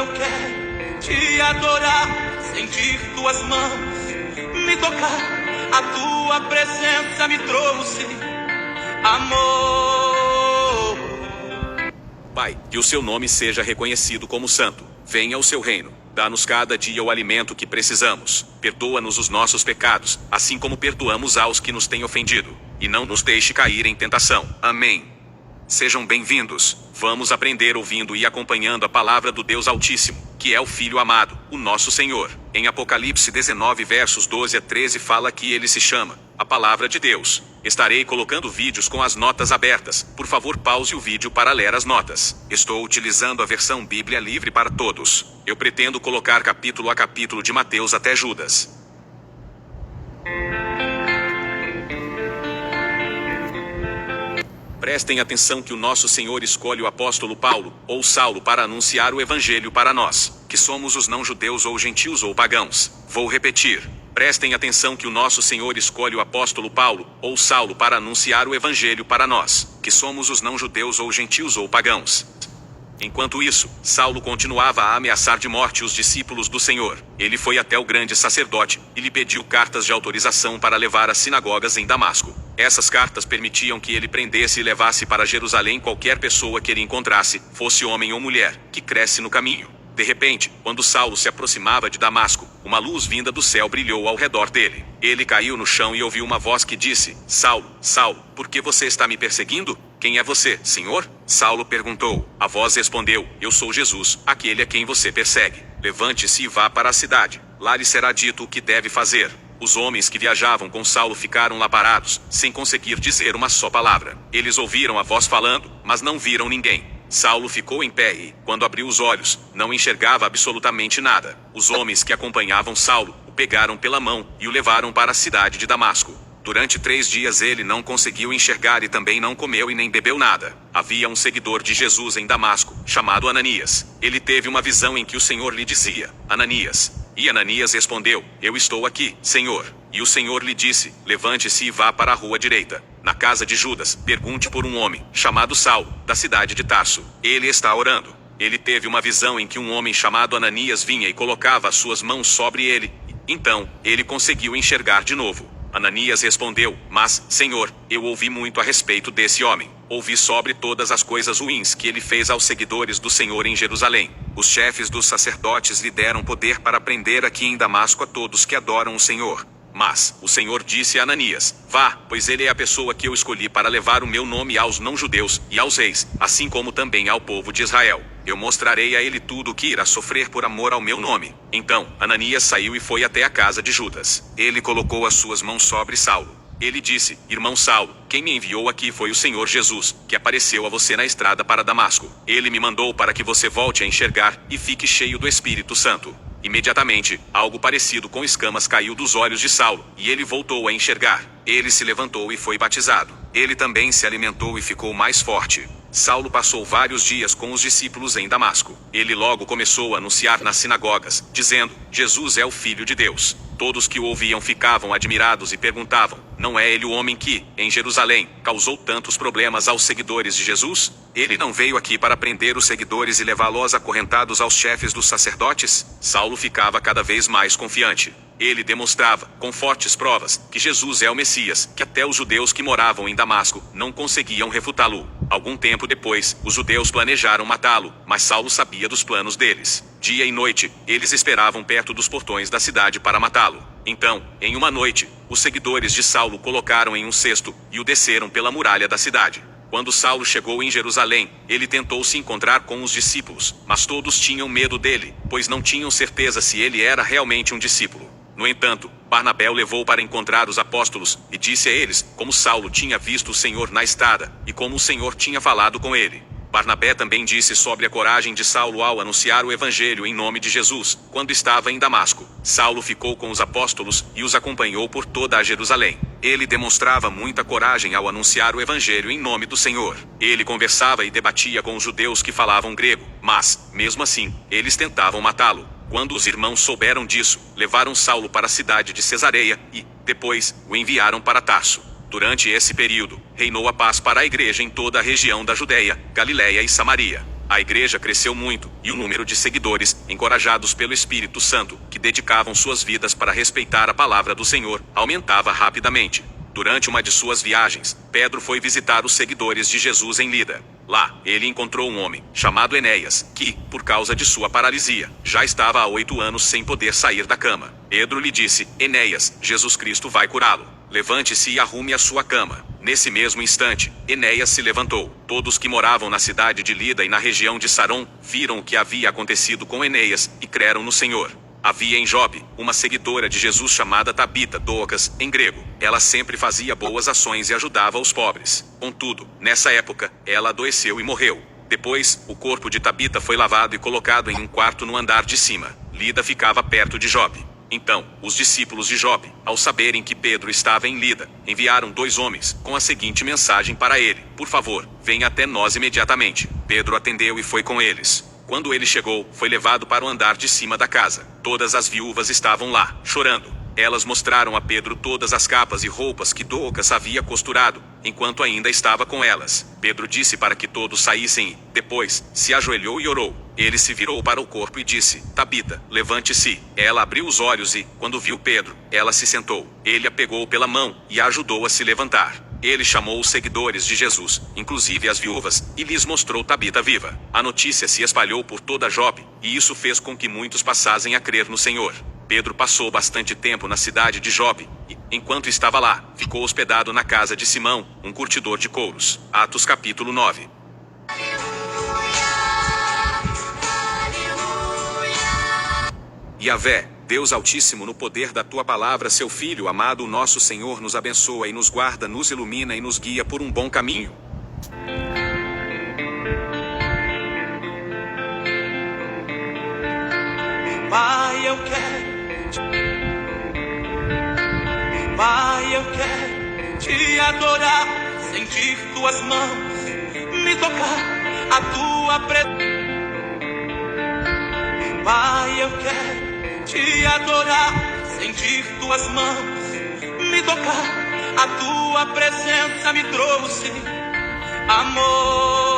eu quero te adorar, sentir tuas mãos me tocar. A tua presença me trouxe amor. Pai, que o seu nome seja reconhecido como santo. Venha o seu reino. Dá-nos cada dia o alimento que precisamos. Perdoa-nos os nossos pecados, assim como perdoamos aos que nos têm ofendido. E não nos deixe cair em tentação. Amém. Sejam bem-vindos. Vamos aprender ouvindo e acompanhando a palavra do Deus Altíssimo, que é o Filho amado, o nosso Senhor. Em Apocalipse 19 versos 12 a 13 fala que ele se chama a Palavra de Deus. Estarei colocando vídeos com as notas abertas. Por favor, pause o vídeo para ler as notas. Estou utilizando a versão Bíblia Livre para Todos. Eu pretendo colocar capítulo a capítulo de Mateus até Judas. Prestem atenção que o nosso Senhor escolhe o apóstolo Paulo, ou Saulo, para anunciar o evangelho para nós, que somos os não-judeus ou gentios ou pagãos. Vou repetir. Prestem atenção que o nosso Senhor escolhe o apóstolo Paulo, ou Saulo, para anunciar o evangelho para nós, que somos os não-judeus ou gentios ou pagãos. Enquanto isso, Saulo continuava a ameaçar de morte os discípulos do Senhor. Ele foi até o grande sacerdote e lhe pediu cartas de autorização para levar às sinagogas em Damasco. Essas cartas permitiam que ele prendesse e levasse para Jerusalém qualquer pessoa que ele encontrasse, fosse homem ou mulher, que cresce no caminho. De repente, quando Saulo se aproximava de Damasco, uma luz vinda do céu brilhou ao redor dele. Ele caiu no chão e ouviu uma voz que disse: Saulo, Saulo, por que você está me perseguindo? Quem é você, Senhor? Saulo perguntou. A voz respondeu: Eu sou Jesus, aquele a quem você persegue. Levante-se e vá para a cidade. Lá lhe será dito o que deve fazer. Os homens que viajavam com Saulo ficaram lá parados, sem conseguir dizer uma só palavra. Eles ouviram a voz falando, mas não viram ninguém. Saulo ficou em pé e, quando abriu os olhos, não enxergava absolutamente nada. Os homens que acompanhavam Saulo o pegaram pela mão e o levaram para a cidade de Damasco. Durante 3 dias ele não conseguiu enxergar e também não comeu e nem bebeu nada. Havia um seguidor de Jesus em Damasco, chamado Ananias. Ele teve uma visão em que o Senhor lhe dizia: Ananias. E Ananias respondeu: Eu estou aqui, Senhor. E o Senhor lhe disse: Levante-se e vá para a rua direita. Na casa de Judas, pergunte por um homem, chamado Saulo, da cidade de Tarso. Ele está orando. Ele teve uma visão em que um homem chamado Ananias vinha e colocava as suas mãos sobre ele. Então, ele conseguiu enxergar de novo. Ananias respondeu: Mas, Senhor, eu ouvi muito a respeito desse homem. Ouvi sobre todas as coisas ruins que ele fez aos seguidores do Senhor em Jerusalém. Os chefes dos sacerdotes lhe deram poder para prender aqui em Damasco a todos que adoram o Senhor. Mas o Senhor disse a Ananias: Vá, pois ele é a pessoa que eu escolhi para levar o meu nome aos não-judeus e aos reis, assim como também ao povo de Israel. Eu mostrarei a ele tudo o que irá sofrer por amor ao meu nome. Então, Ananias saiu e foi até a casa de Judas. Ele colocou as suas mãos sobre Saulo. Ele disse: Irmão Saulo, quem me enviou aqui foi o Senhor Jesus, que apareceu a você na estrada para Damasco. Ele me mandou para que você volte a enxergar e fique cheio do Espírito Santo. Imediatamente, algo parecido com escamas caiu dos olhos de Saulo, e ele voltou a enxergar. Ele se levantou e foi batizado. Ele também se alimentou e ficou mais forte. Saulo passou vários dias com os discípulos em Damasco. Ele logo começou a anunciar nas sinagogas, dizendo: Jesus é o Filho de Deus. Todos que o ouviam ficavam admirados e perguntavam: Não é ele o homem que, em Jerusalém, causou tantos problemas aos seguidores de Jesus? Ele não veio aqui para prender os seguidores e levá-los acorrentados aos chefes dos sacerdotes? Saulo ficava cada vez mais confiante. Ele demonstrava, com fortes provas, que Jesus é o Messias, que até os judeus que moravam em Damasco não conseguiam refutá-lo. Algum tempo depois, os judeus planejaram matá-lo, mas Saulo sabia dos planos deles. Dia e noite, eles esperavam perto dos portões da cidade para matá-lo. Então, em uma noite, os seguidores de Saulo o colocaram em um cesto e o desceram pela muralha da cidade. Quando Saulo chegou em Jerusalém, ele tentou se encontrar com os discípulos, mas todos tinham medo dele, pois não tinham certeza se ele era realmente um discípulo. No entanto, Barnabé o levou para encontrar os apóstolos, e disse a eles como Saulo tinha visto o Senhor na estrada, e como o Senhor tinha falado com ele. Barnabé também disse sobre a coragem de Saulo ao anunciar o evangelho em nome de Jesus, quando estava em Damasco. Saulo ficou com os apóstolos e os acompanhou por toda a Jerusalém. Ele demonstrava muita coragem ao anunciar o evangelho em nome do Senhor. Ele conversava e debatia com os judeus que falavam grego, mas, mesmo assim, eles tentavam matá-lo. Quando os irmãos souberam disso, levaram Saulo para a cidade de Cesareia e, depois, o enviaram para Tarso. Durante esse período, reinou a paz para a igreja em toda a região da Judeia, Galiléia e Samaria. A igreja cresceu muito, e o número de seguidores, encorajados pelo Espírito Santo, que dedicavam suas vidas para respeitar a palavra do Senhor, aumentava rapidamente. Durante uma de suas viagens, Pedro foi visitar os seguidores de Jesus em Lida. Lá, ele encontrou um homem, chamado Enéas, que, por causa de sua paralisia, já estava há 8 anos sem poder sair da cama. Pedro lhe disse: Enéas, Jesus Cristo vai curá-lo. Levante-se e arrume a sua cama. Nesse mesmo instante, Enéas se levantou. Todos que moravam na cidade de Lida e na região de Saron viram o que havia acontecido com Enéas e creram no Senhor. Havia em Jope uma seguidora de Jesus chamada Tabita, Dorcas, em grego. Ela sempre fazia boas ações e ajudava os pobres. Contudo, nessa época, ela adoeceu e morreu. Depois, o corpo de Tabita foi lavado e colocado em um quarto no andar de cima. Lida ficava perto de Jope. Então, os discípulos de Jope, ao saberem que Pedro estava em Lida, enviaram 2 homens, com a seguinte mensagem para ele: Por favor, venha até nós imediatamente. Pedro atendeu e foi com eles. Quando ele chegou, foi levado para o andar de cima da casa. Todas as viúvas estavam lá, chorando. Elas mostraram a Pedro todas as capas e roupas que Dorcas havia costurado, enquanto ainda estava com elas. Pedro disse para que todos saíssem e, depois, se ajoelhou e orou. Ele se virou para o corpo e disse: Tabita, levante-se. Ela abriu os olhos e, quando viu Pedro, ela se sentou. Ele a pegou pela mão e a ajudou a se levantar. Ele chamou os seguidores de Jesus, inclusive as viúvas, e lhes mostrou Tabita viva. A notícia se espalhou por toda Jope, e isso fez com que muitos passassem a crer no Senhor. Pedro passou bastante tempo na cidade de Jope, e, enquanto estava lá, ficou hospedado na casa de Simão, um curtidor de couros. Atos capítulo 9. Yahvé, Deus Altíssimo, no poder da Tua palavra, Seu Filho amado, o nosso Senhor, nos abençoa e nos guarda, nos ilumina e nos guia por um bom caminho. Pai, eu quero te adorar, sentir Tuas mãos, me tocar a Tua presença. Pai, eu quero te adorar, sentir Tuas mãos, me tocar. A Tua presença me trouxe amor.